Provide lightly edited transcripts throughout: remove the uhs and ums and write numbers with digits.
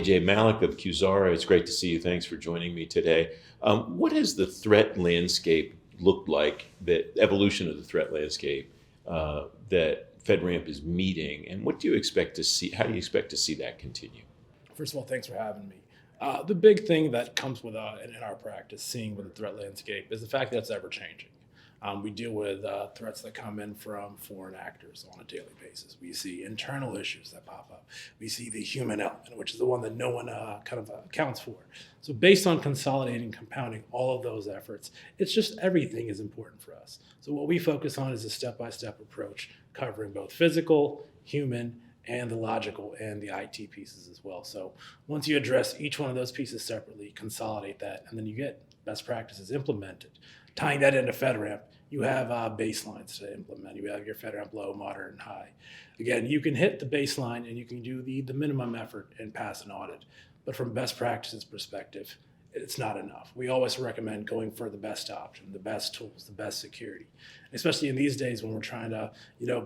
AJ, Malik of Quzara. It's great to see you. Thanks for joining me today. What has the threat landscape looked like, the evolution of the threat landscape that FedRAMP is meeting, and what do you expect to see? How do you expect to see that continue? First of all, thanks for having me. The big thing that comes with in our practice, seeing with the threat landscape, is the fact that it's ever changing. We deal with threats that come in from foreign actors on a daily basis. We see internal issues that pop up. We see the human element, which is the one that no one accounts for. So based on consolidating, compounding all of those efforts, it's just everything is important for us. So what we focus on is a step-by-step approach covering both physical, human, and the logical and the IT pieces as well. So once you address each one of those pieces separately, consolidate that, and then you get best practices implemented. Tying that into FedRAMP, you have baselines to implement. You have your FedRAMP low, moderate, and high. Again, you can hit the baseline and you can do the minimum effort and pass an audit. But from best practices perspective, it's not enough. We always recommend going for the best option, the best tools, the best security. Especially in these days when we're trying to,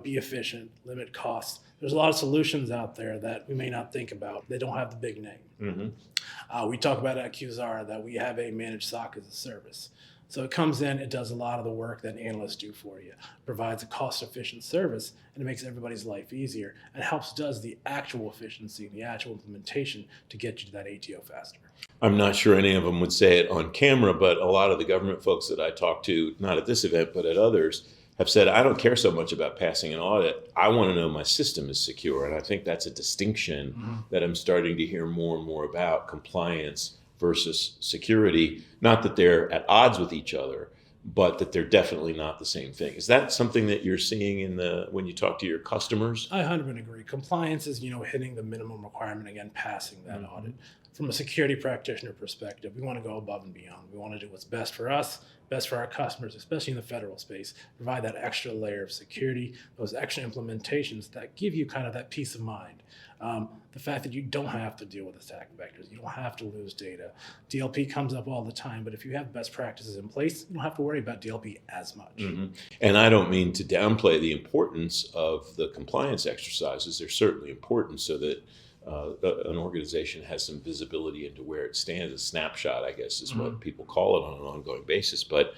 be efficient, limit costs. There's a lot of solutions out there that we may not think about. They don't have the big name. Mm-hmm. We talk about at Quzara that we have a managed SOC as a service. So it comes in, it does a lot of the work that analysts do for you, provides a cost-efficient service, and it makes everybody's life easier, and does the actual efficiency and the actual implementation to get you to that ATO faster. I'm not sure any of them would say it on camera, but a lot of the government folks that I talk to, not at this event, but at others, have said, I don't care so much about passing an audit. I want to know my system is secure. And I think that's a distinction that I'm starting to hear more and more about, compliance versus security. Not that they're at odds with each other, but that they're definitely not the same thing. Is that something that you're seeing when you talk to your customers? I 100% agree. Compliance is, hitting the minimum requirement, again, passing that audit. From a security practitioner perspective, we want to go above and beyond. We want to do what's best for us, best for our customers, especially in the federal space, provide that extra layer of security, those extra implementations that give you kind of that peace of mind. The fact that you don't have to deal with attack vectors, you don't have to lose data. DLP comes up all the time, but if you have best practices in place, you don't have to worry about DLP as much. Mm-hmm. And I don't mean to downplay the importance of the compliance exercises. They're certainly important so that an organization has some visibility into where it stands. A snapshot, I guess, is what people call it on an ongoing basis. But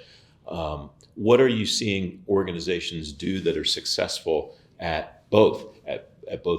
what are you seeing organizations do that are successful at both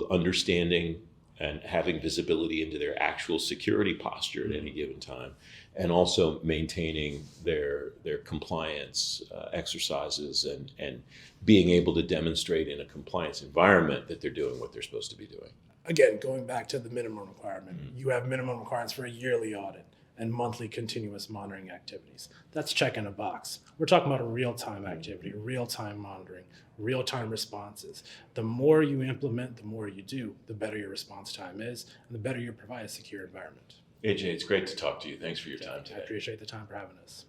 understanding and having visibility into their actual security posture at any given time, and also maintaining their compliance exercises and being able to demonstrate in a compliance environment that they're doing what they're supposed to be doing? Again, going back to the minimum requirement, you have minimum requirements for a yearly audit and monthly continuous monitoring activities. That's checking a box. We're talking about a real-time activity, real-time monitoring, real-time responses. The more you implement, the more you do, the better your response time is, and the better you provide a secure environment. AJ, it's great to talk to you. Thanks for your time today. I appreciate the time for having us.